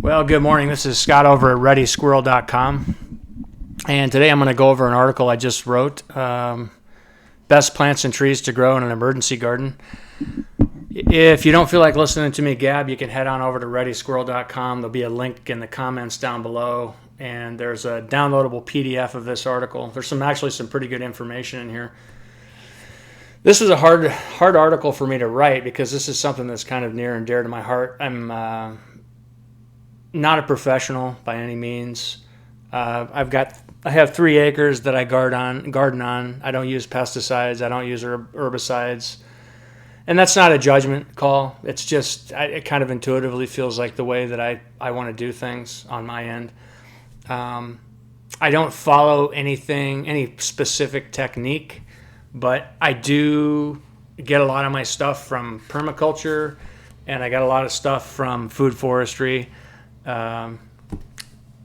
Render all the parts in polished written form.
Well, good morning. This is Scott over at ReadySquirrel.com. And today I'm going to go over an article I just wrote, Best Plants and Trees to Grow in an Emergency Garden. If you don't feel like listening to me gab, you can head on over to ReadySquirrel.com. There'll be a link in the comments down below, and there's a downloadable PDF of this article. There's actually some pretty good information in here. This was a hard article for me to write because this is something that's kind of near and dear to my heart. I'm not a professional by any means. I have 3 acres that I garden on. I don't use pesticides. I don't use herbicides. And that's not a judgment call. It's just, it kind of intuitively feels like the way that I want to do things on my end. I don't follow any specific technique, but I do get a lot of my stuff from permaculture, and I got a lot of stuff from food forestry.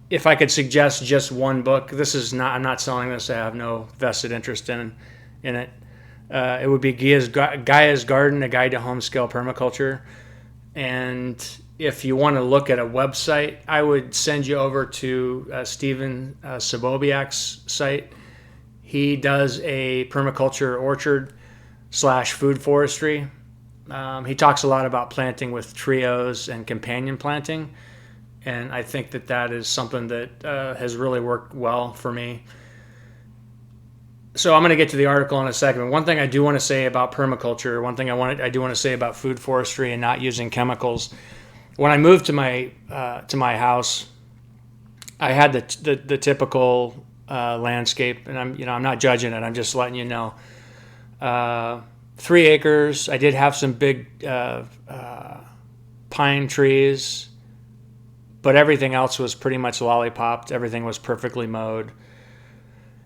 If I could suggest just one book, I'm not selling this. I have no vested interest in it. It would be Gaia's Garden, A Guide to Home-Scale Permaculture. And if you want to look at a website, I would send you over to Stephen Sobobiak's site. He does a permaculture orchard / food forestry. He talks a lot about planting with trios and companion planting. And I think that is something that has really worked well for me. So I'm going to get to the article in a second. One thing I do want to say about permaculture, one thing I do want to say about food forestry and not using chemicals. When I moved to my house, I had the typical landscape, and I'm not judging it. I'm just letting you know. 3 acres. I did have some big pine trees. But everything else was pretty much lollipopped. Everything was perfectly mowed.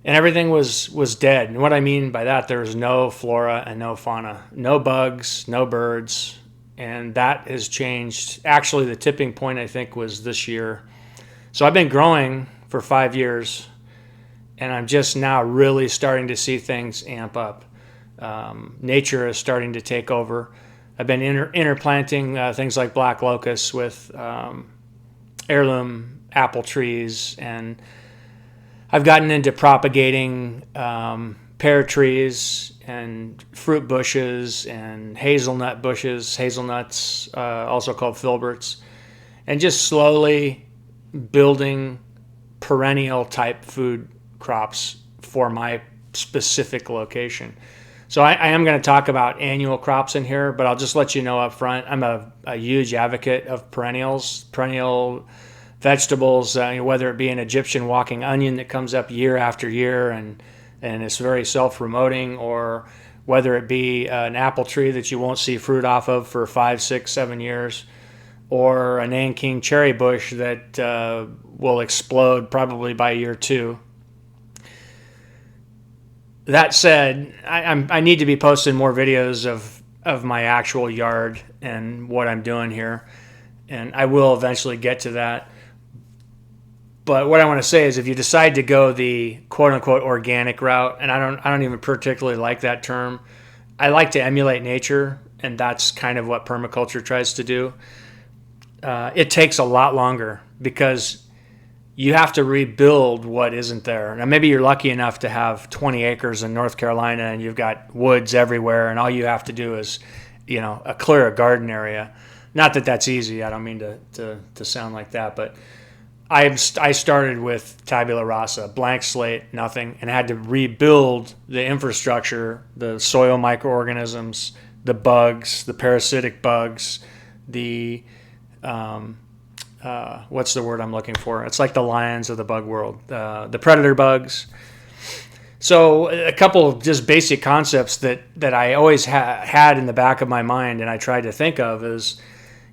And everything was dead. And what I mean by that, there was no flora and no fauna. No bugs, no birds. And that has changed. Actually, the tipping point, I think, was this year. So I've been growing for 5 years. And I'm just now really starting to see things amp up. Nature is starting to take over. I've been interplanting things like black locusts with heirloom apple trees, and I've gotten into propagating pear trees and fruit bushes and hazelnut bushes, hazelnuts, also called filberts, and just slowly building perennial type food crops for my specific location. So I am going to talk about annual crops in here, but I'll just let you know up front, I'm a huge advocate of perennial vegetables, whether it be an Egyptian walking onion that comes up year after year and it's very self-promoting, or whether it be an apple tree that you won't see fruit off of for 5, 6, 7 years, or a Nanking cherry bush that will explode probably by year 2. That said, I need to be posting more videos of my actual yard and what I'm doing here, and I will eventually get to that. But what I want to say is, if you decide to go the quote-unquote organic route, and I don't even particularly like that term, I like to emulate nature, and that's kind of what permaculture tries to do. It takes a lot longer because you have to rebuild what isn't there. Now, maybe you're lucky enough to have 20 acres in North Carolina and you've got woods everywhere, and all you have to do is, clear a garden area. Not that that's easy. I don't mean to sound like that, but I started with tabula rasa, blank slate, nothing, and had to rebuild the infrastructure, the soil microorganisms, the bugs, the parasitic bugs, the what's the word I'm looking for? It's like the lions of the bug world, the predator bugs. So a couple of just basic concepts that I always had in the back of my mind, and I tried to think of is,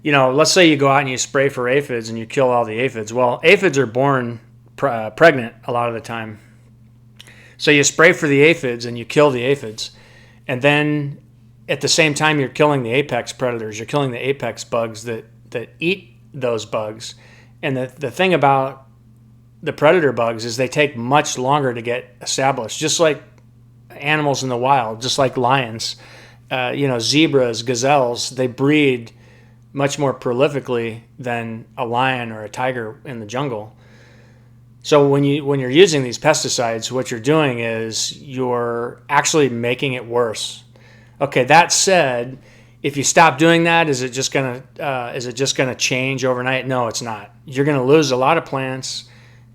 let's say you go out and you spray for aphids and you kill all the aphids. Well, aphids are born pregnant a lot of the time. So you spray for the aphids and you kill the aphids. And then at the same time, you're killing the apex predators. You're killing the apex bugs that eat those bugs. And the thing about the predator bugs is they take much longer to get established, just like animals in the wild, just like lions. Zebras, gazelles, they breed much more prolifically than a lion or a tiger in the jungle. So when you're using these pesticides, what you're doing is you're actually making it worse. Okay, that said, if you stop doing that, is it just gonna change overnight? No, it's not. You're gonna lose a lot of plants,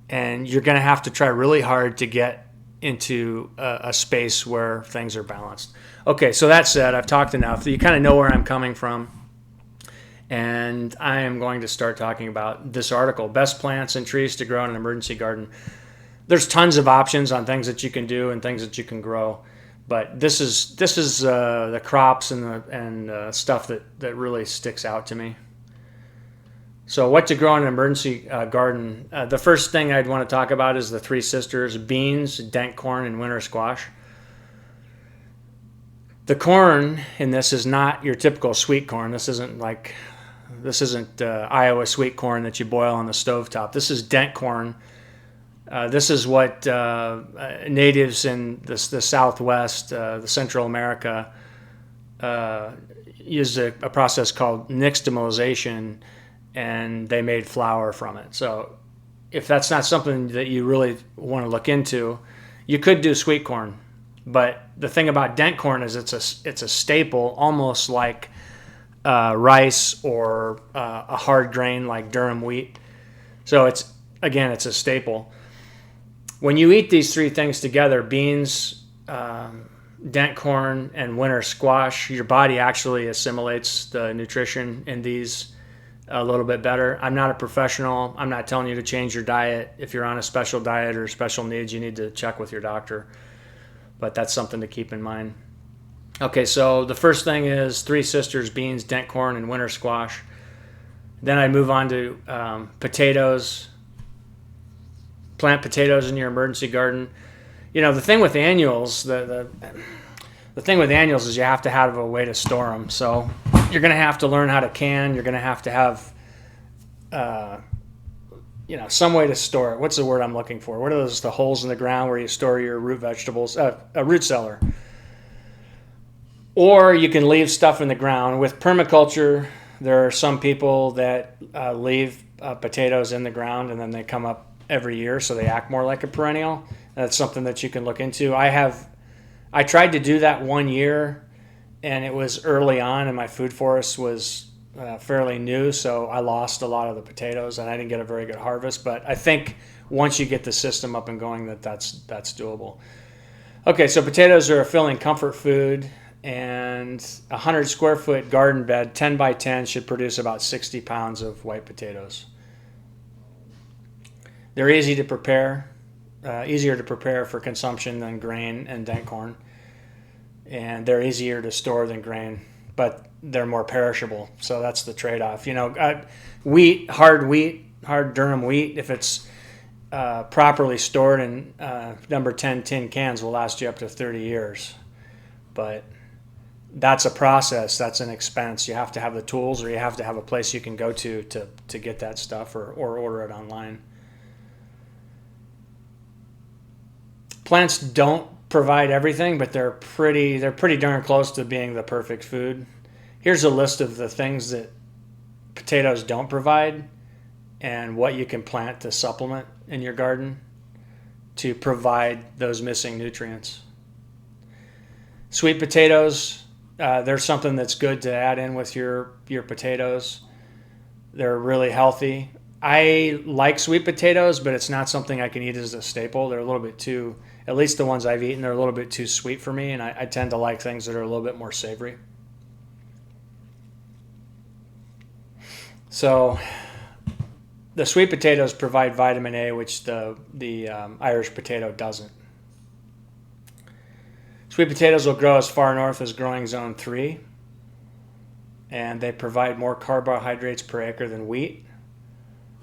and you're gonna have to try really hard to get into a space where things are balanced. Okay, so that said, I've talked enough. You kind of know where I'm coming from, and I am going to start talking about this article: Best Plants and Trees to Grow in an Emergency Garden. There's tons of options on things that you can do and things that you can grow. But this is the crops and stuff that really sticks out to me. So what to grow in an emergency garden? The first thing I'd want to talk about is the three sisters: beans, dent corn, and winter squash. The corn in this is not your typical sweet corn. This isn't Iowa sweet corn that you boil on the stovetop. This is dent corn. This is what natives in the Southwest, the Central America, used a process called nixtamalization, and they made flour from it. So if that's not something that you really want to look into, you could do sweet corn. But the thing about dent corn is it's a staple, almost like rice or a hard grain like durum wheat. So it's a staple. When you eat these three things together, beans, dent corn, and winter squash, your body actually assimilates the nutrition in these a little bit better. I'm not a professional. I'm not telling you to change your diet. If you're on a special diet or special needs, you need to check with your doctor. But that's something to keep in mind. Okay, so the first thing is three sisters: beans, dent corn, and winter squash. Then I move on to potatoes. Plant potatoes in your emergency garden. You know, the thing with annuals, the thing with annuals is you have to have a way to store them. So you're going to have to learn how to can. You're going to have some way to store it. What's the word I'm looking for? What are those, the holes in the ground where you store your root vegetables? A root cellar. Or you can leave stuff in the ground. With permaculture, there are some people that leave potatoes in the ground and then they come up every year, so they act more like a perennial. That's something that you can look into. I tried to do that 1 year, and it was early on, and my food forest was fairly new, so I lost a lot of the potatoes, and I didn't get a very good harvest. But I think once you get the system up and going, that's doable. Okay, so potatoes are a filling comfort food, and a 100 square foot garden bed, 10 by 10, should produce about 60 pounds of white potatoes. They're easy to prepare, easier to prepare for consumption than grain and dent corn. And they're easier to store than grain, but they're more perishable. So that's the trade-off. You know, hard durum wheat, if it's properly stored in number 10 tin cans, will last you up to 30 years. But that's a process. That's an expense. You have to have the tools, or you have to have a place you can go to get that stuff, or order it online. Plants don't provide everything, but they're pretty darn close to being the perfect food. Here's a list of the things that potatoes don't provide and what you can plant to supplement in your garden to provide those missing nutrients. Sweet potatoes, there's something that's good to add in with your potatoes. They're really healthy. I like sweet potatoes, but it's not something I can eat as a staple. They're a little bit too, at least the ones I've eaten, they're a little bit too sweet for me, and I tend to like things that are a little bit more savory. So the sweet potatoes provide vitamin A, which the Irish potato doesn't. Sweet potatoes will grow as far north as growing zone 3, and they provide more carbohydrates per acre than wheat.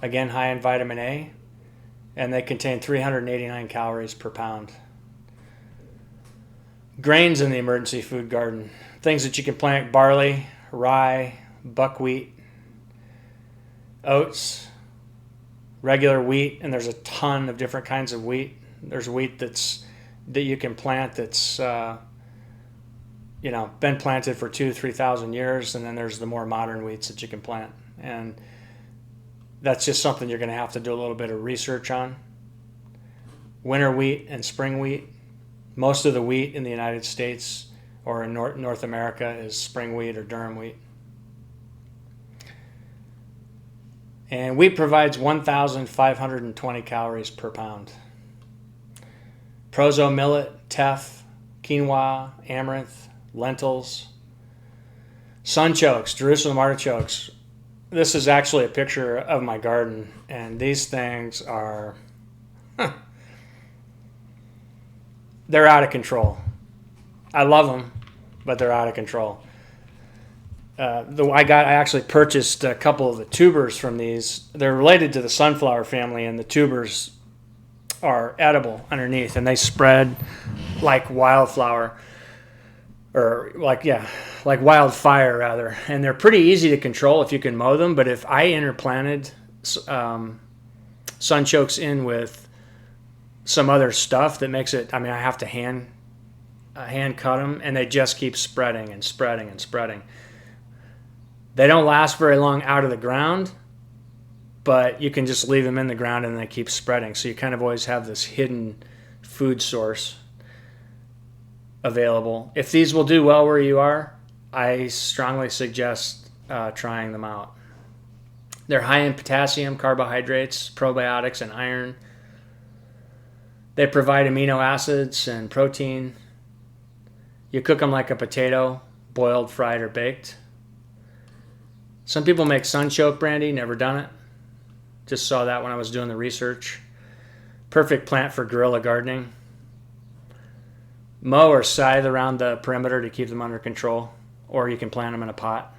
Again, high in vitamin A, and they contain 389 calories per pound. Grains in the emergency food garden. Things that you can plant: barley, rye, buckwheat, oats, regular wheat, and there's a ton of different kinds of wheat. There's wheat that you can plant that's been planted for 2,000-3,000 years, and then there's the more modern wheats that you can plant. And that's just something you're going to have to do a little bit of research on. Winter wheat and spring wheat. Most of the wheat in the United States or in North America is spring wheat or durum wheat. And wheat provides 1,520 calories per pound. Proso millet, teff, quinoa, amaranth, lentils. Sunchokes, Jerusalem artichokes. This is actually a picture of my garden, and these things are, they're out of control. I love them, but they're out of control. I actually purchased a couple of the tubers from these. They're related to the sunflower family, and the tubers are edible underneath, and they spread like wildflower, or like wildfire rather. And they're pretty easy to control if you can mow them. But if I interplanted sunchokes in with some other stuff that makes it, I have to hand cut them, and they just keep spreading and spreading and spreading. They don't last very long out of the ground, but you can just leave them in the ground and they keep spreading. So you kind of always have this hidden food source available. If these will do well where you are, I strongly suggest trying them out. They're high in potassium, carbohydrates, probiotics, and iron. They provide amino acids and protein. You cook them like a potato, boiled, fried, or baked. Some people make sunchoke brandy, never done it. Just saw that when I was doing the research. Perfect plant for guerrilla gardening. Mow or scythe around the perimeter to keep them under control, or you can plant them in a pot.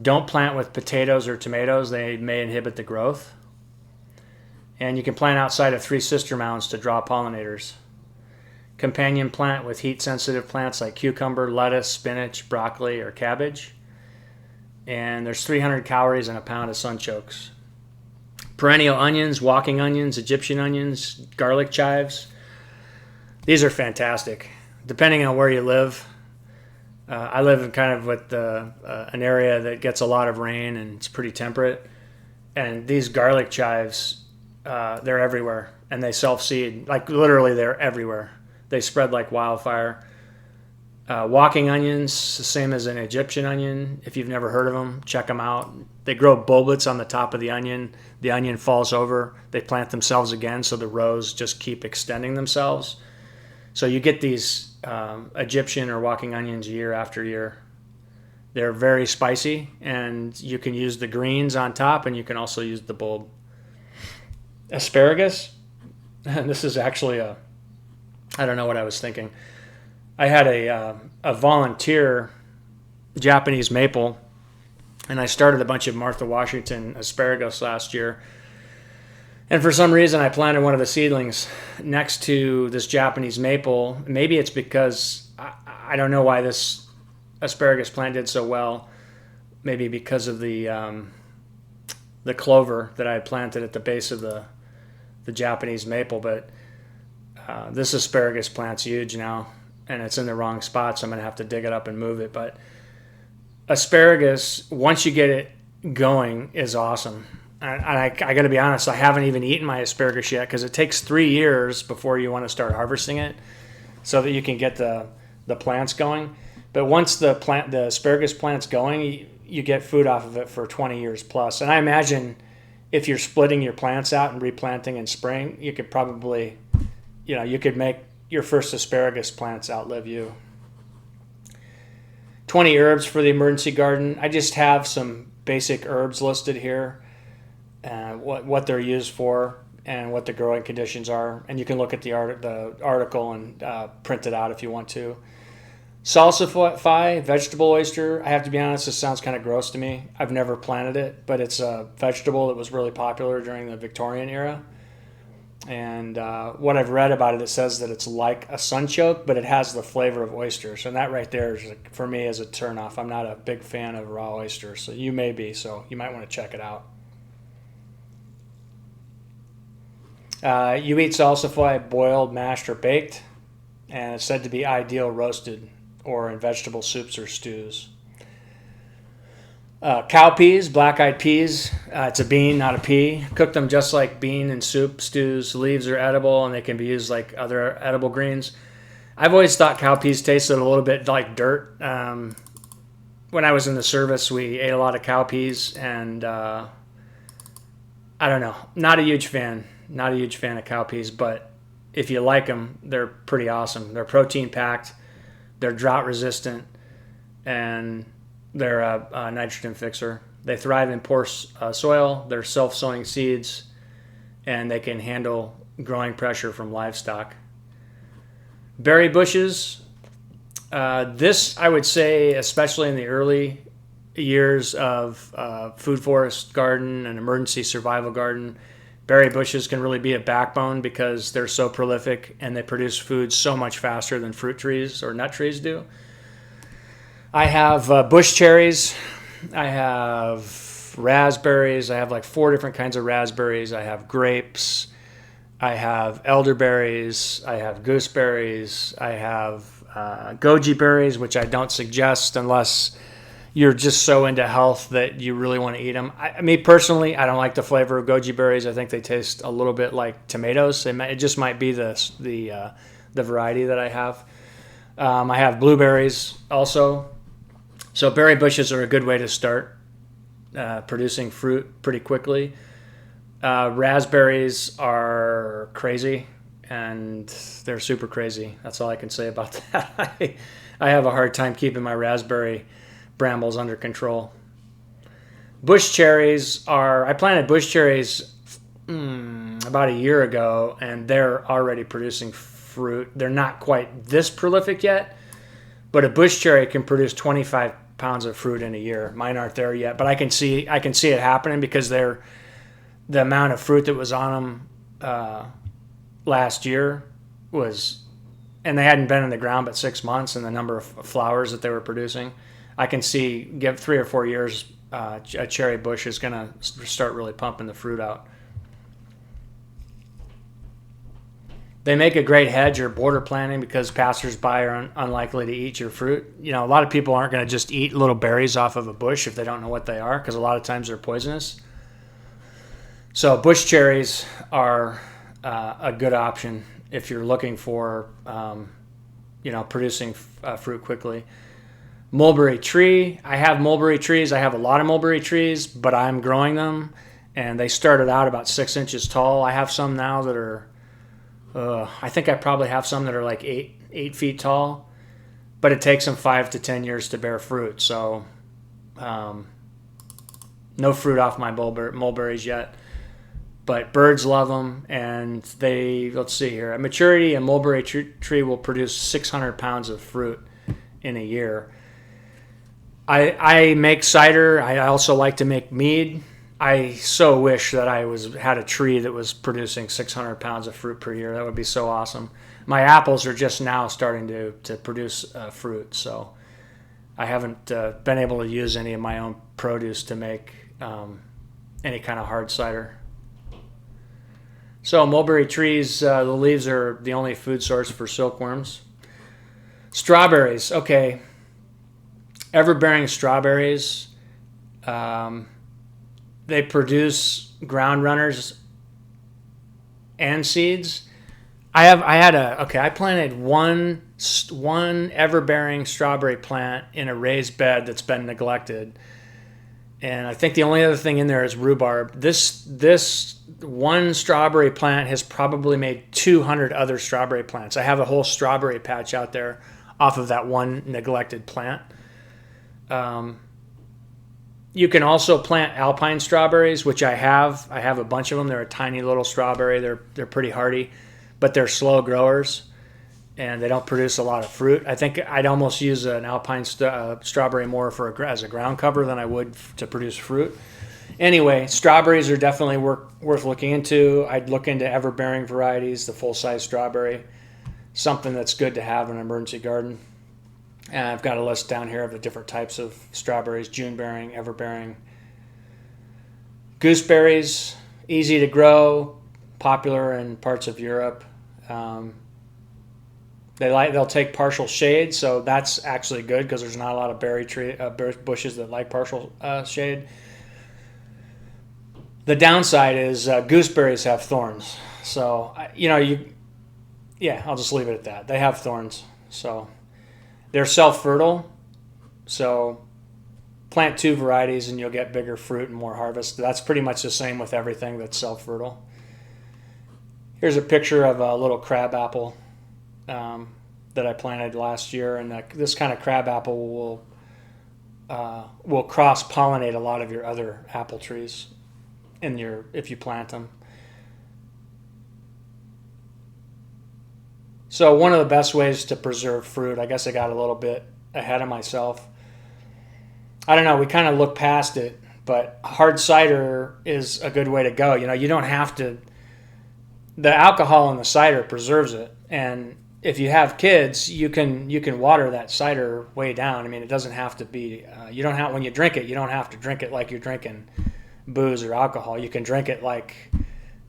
Don't plant with potatoes or tomatoes, they may inhibit the growth. And you can plant outside of 3 sister mounds to draw pollinators. Companion plant with heat-sensitive plants like cucumber, lettuce, spinach, broccoli, or cabbage. And there's 300 calories in a pound of sunchokes. Perennial onions, walking onions, Egyptian onions, garlic chives. These are fantastic. Depending on where you live, I live in kind of with an area that gets a lot of rain and it's pretty temperate. And these garlic chives, they're everywhere, and they self-seed. Like literally, they're everywhere. They spread like wildfire. Walking onions, the same as an Egyptian onion. If you've never heard of them, check them out. They grow bulbets on the top of the onion. The onion falls over. They plant themselves again, so the rows just keep extending themselves. So you get these Egyptian or walking onions year after year. They're very spicy, and you can use the greens on top, and you can also use the bulb. Asparagus. This is actually I don't know what I was thinking. I had a volunteer Japanese maple, and I started a bunch of Martha Washington asparagus last year. And for some reason, I planted one of the seedlings next to this Japanese maple. Maybe it's because I don't know why this asparagus plant did so well. Maybe because of the clover that I had planted at the base of the Japanese maple. But this asparagus plant's huge now, and it's in the wrong spot, so I'm going to have to dig it up and move it. But asparagus, once you get it going, is awesome. And I got to be honest, I haven't even eaten my asparagus yet because it takes 3 years before you want to start harvesting it so that you can get the plants going. But once the asparagus plant's going, you get food off of it for 20 years plus. And I imagine if you're splitting your plants out and replanting in spring, you could probably, you could make your first asparagus plants outlive you. 20 herbs for the emergency garden. I just have some basic herbs listed here, what they're used for and what the growing conditions are. And you can look at the article and print it out if you want to. Salsify, vegetable oyster. I have to be honest, this sounds kind of gross to me. I've never planted it, but it's a vegetable that was really popular during the Victorian era. And what I've read about it says that it's like a sunchoke, but it has the flavor of oysters. And that right there, is, for me, is a turnoff. I'm not a big fan of raw oysters, so you may be, so you might want to check it out. You eat salsify boiled, mashed, or baked, and it's said to be ideal roasted. or in vegetable soups or stews. Cowpeas, black-eyed peas. It's a bean, not a pea. Cook them just like bean and soup, stews. Leaves are edible, and they can be used like other edible greens. I've always thought cowpeas tasted a little bit like dirt. When I was in the service, we ate a lot of cowpeas, and I don't know. Not a huge fan. Not a huge fan of cowpeas, but if you like them, they're pretty awesome. They're protein-packed. They're drought-resistant, and they're a nitrogen fixer. They thrive in poor soil. They're self-sowing seeds, and they can handle growing pressure from livestock. Berry bushes. This, I would say, especially in the early years of food forest garden and emergency survival garden, berry bushes can really be a backbone because they're so prolific and they produce food so much faster than fruit trees or nut trees do. I have bush cherries. I have raspberries. I have like 4 different kinds of raspberries. I have grapes. I have elderberries. I have gooseberries. I have goji berries, which I don't suggest unless you're just so into health that you really want to eat them. Me personally, I don't like the flavor of goji berries. I think they taste a little bit like tomatoes. It just might be the variety that I have. I have blueberries also. So berry bushes are a good way to start producing fruit pretty quickly. Raspberries are crazy, and they're super crazy. That's all I can say about that. I have a hard time keeping my raspberry brambles under control. Bush cherries I planted bush cherries about a year ago, and they're already producing fruit. They're not quite this prolific yet, but a bush cherry can produce 25 pounds of fruit in a year. Mine aren't there yet, but I can see it happening because the amount of fruit that was on them last year and they hadn't been in the ground but 6 months, and the number of flowers that they were producing. I can see, give 3 or 4 years, a cherry bush is going to start really pumping the fruit out. They make a great hedge or border planting because passersby are unlikely to eat your fruit. You know, a lot of people aren't going to just eat little berries off of a bush if they don't know what they are, because a lot of times they're poisonous. So bush cherries are a good option if you're looking for, producing fruit quickly. Mulberry tree. I have mulberry trees. I have a lot of mulberry trees, but I'm growing them, and they started out about 6 inches tall. I have some now that are, I think I probably have some that are like 8 feet tall, but it takes them 5 to 10 years to bear fruit. So no fruit off my mulberries yet, but birds love them, and let's see here. At maturity, a mulberry tree will produce 600 pounds of fruit in a year. I make cider. I also like to make mead. I so wish that I had a tree that was producing 600 pounds of fruit per year. That would be so awesome. My apples are just now starting to produce fruit, so I haven't been able to use any of my own produce to make any kind of hard cider. So mulberry trees, the leaves are the only food source for silkworms. Strawberries, okay. Ever-bearing strawberries, they produce ground runners and seeds. I planted one ever-bearing strawberry plant in a raised bed that's been neglected. And I think the only other thing in there is rhubarb. This one strawberry plant has probably made 200 other strawberry plants. I have a whole strawberry patch out there off of that one neglected plant. You can also plant alpine strawberries, which I have. I have a bunch of them. They're a tiny little strawberry. They're pretty hardy, but they're slow growers, and they don't produce a lot of fruit. I think I'd almost use an alpine strawberry more as a ground cover than I would to produce fruit. Anyway, strawberries are definitely worth looking into. I'd look into ever-bearing varieties, the full-size strawberry, something that's good to have in an emergency garden. And I've got a list down here of the different types of strawberries: June-bearing, ever-bearing. Gooseberries, easy to grow, popular in parts of Europe. They'll take partial shade, so that's actually good because there's not a lot of berry bushes that like partial shade. The downside is gooseberries have thorns, so I'll just leave it at that. They have thorns, so they're self-fertile. So plant 2 varieties and you'll get bigger fruit and more harvest. That's pretty much the same with everything that's self-fertile. Here's a picture of a little crab apple that I planted last year, and this kind of crab apple will cross-pollinate a lot of your other apple trees if you plant them. So one of the best ways to preserve fruit, I guess I got a little bit ahead of myself. I don't know, we kind of look past it, but hard cider is a good way to go. You don't have to. The alcohol in the cider preserves it, and if you have kids, you can water that cider way down. I mean, it doesn't have to be. When you drink it, you don't have to drink it like you're drinking booze or alcohol. You can drink it like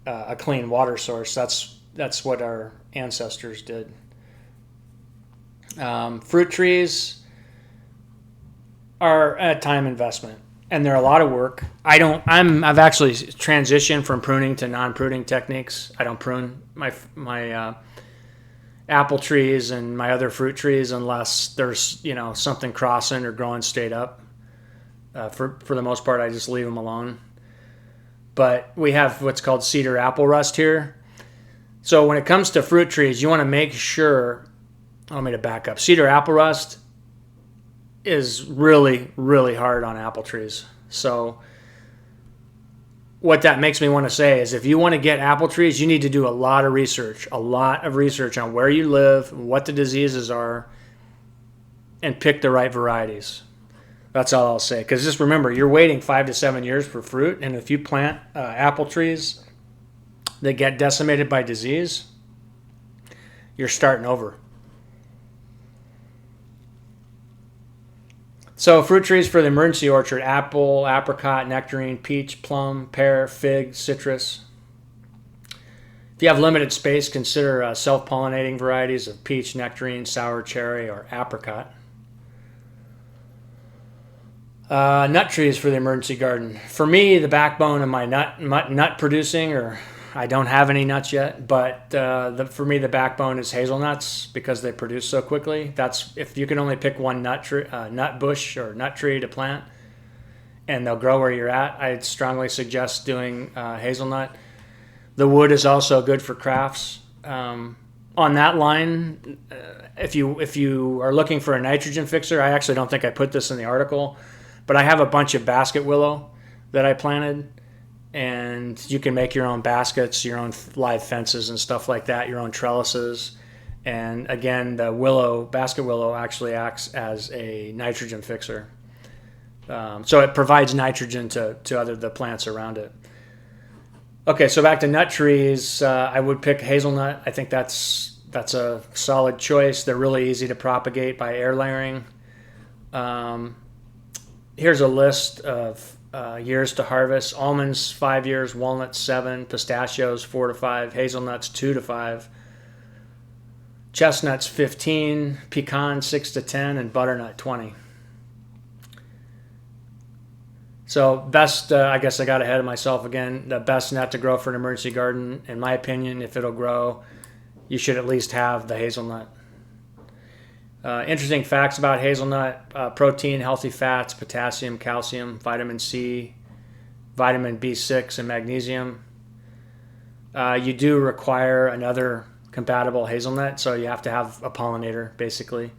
a clean water source. That's what our ancestors did. Fruit trees are a time investment, and they're a lot of work. I've actually transitioned from pruning to non-pruning techniques. I don't prune my apple trees and my other fruit trees unless there's something crossing or growing straight up. For the most part, I just leave them alone. But we have what's called cedar apple rust here. So when it comes to fruit trees, you want to make sure. Let me back up. Cedar apple rust is really, really hard on apple trees. So what that makes me want to say is if you want to get apple trees, you need to do a lot of research on where you live, what the diseases are, and pick the right varieties. That's all I'll say. Because just remember, you're waiting 5 to 7 years for fruit, and if you plant apple trees that get decimated by disease, you're starting over. So fruit trees for the emergency orchard: apple, apricot, nectarine, peach, plum, pear, fig, citrus. If you have limited space, consider self-pollinating varieties of peach, nectarine, sour cherry, or apricot. Nut trees for the emergency garden. For me, the backbone of my nut producing, or I don't have any nuts yet, but for me the backbone is hazelnuts because they produce so quickly. That's if you can only pick one nut bush or nut tree to plant, and they'll grow where you're at. I'd strongly suggest doing hazelnut. The wood is also good for crafts. On that line, if you are looking for a nitrogen fixer, I actually don't think I put this in the article, but I have a bunch of basket willow that I planted. And you can make your own baskets, your own live fences and stuff like that, your own trellises. And again, the basket willow actually acts as a nitrogen fixer. So it provides nitrogen to the plants around it. Okay, so back to nut trees. I would pick hazelnut. I think that's a solid choice. They're really easy to propagate by air layering. Here's a list of years to harvest: almonds 5 years, walnuts 7, pistachios 4 to 5, hazelnuts 2 to 5, chestnuts 15, pecans 6 to 10, and butternut 20. So best, I guess I got ahead of myself again. The best nut to grow for an emergency garden, in my opinion, if it'll grow, you should at least have the hazelnut. Interesting facts about hazelnut: protein, healthy fats, potassium, calcium, vitamin C, vitamin B6, and magnesium. You do require another compatible hazelnut, so you have to have a pollinator, basically.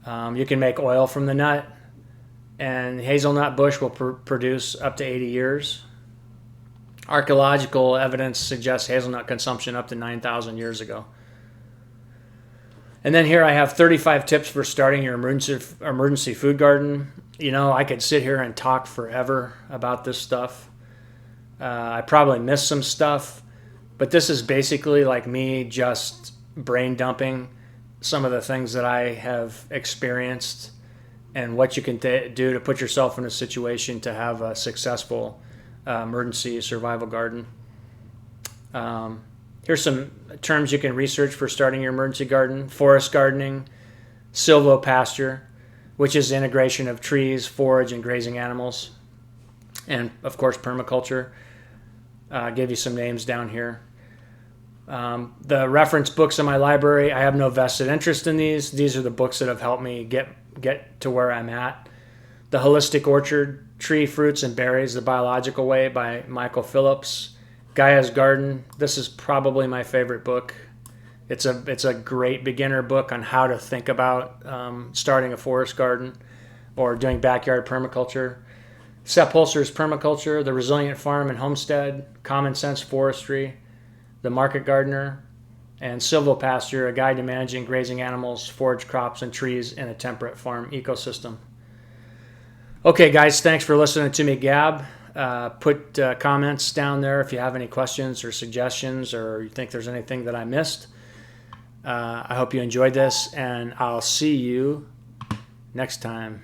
You can make oil from the nut, and hazelnut bush will produce up to 80 years. Archaeological evidence suggests hazelnut consumption up to 9,000 years ago. And then here I have 35 tips for starting your emergency food garden. I could sit here and talk forever about this stuff. I probably missed some stuff, but this is basically like me just brain dumping some of the things that I have experienced and what you can do to put yourself in a situation to have a successful emergency survival garden. Here's some terms you can research for starting your emergency garden: forest gardening, silvopasture, which is the integration of trees, forage, and grazing animals, and of course permaculture. Give you some names down here. The reference books in my library, I have no vested interest in these. These are the books that have helped me get to where I'm at. The Holistic Orchard, Tree, Fruits, and Berries, The Biological Way by Michael Phillips. Gaia's Garden, this is probably my favorite book. It's a great beginner book on how to think about starting a forest garden or doing backyard permaculture. Sepp Holzer's Permaculture, The Resilient Farm and Homestead, Common Sense Forestry, The Market Gardener, and Silvopasture, A Guide to Managing Grazing Animals, Forage Crops, and Trees in a Temperate Farm Ecosystem. Okay, guys, thanks for listening to me gab. Put comments down there if you have any questions or suggestions, or you think there's anything that I missed. I hope you enjoyed this, and I'll see you next time.